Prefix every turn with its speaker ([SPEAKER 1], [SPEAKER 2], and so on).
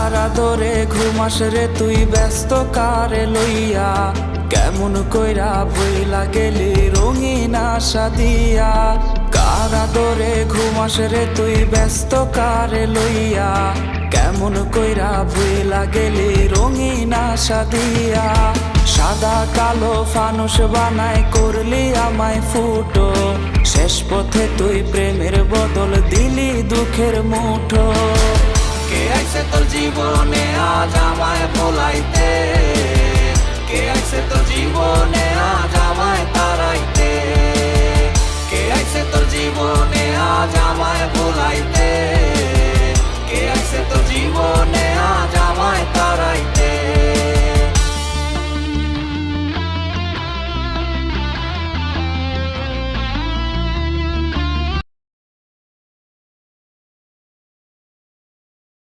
[SPEAKER 1] কার আদরে ঘুমাস রে তুই ব্যস্ত কারে লইয়া, কেমন কইরা ভইলা গেলি রঙিন আশা দিয়া। কার আদরে ঘুমাস রে তুই ব্যস্ত কারে লইয়া, কেমন কইরা ভইলা গেলি রঙিন আশা দিয়া। সাদা কালো ফানুস বানায় করলি আমায় ফুটো, শেষ পথে তুই প্রেমের বদল দিলি দুঃখের মুঠো। কে আইছে তোর জীবনে আজ আমায় ভোলাইতে,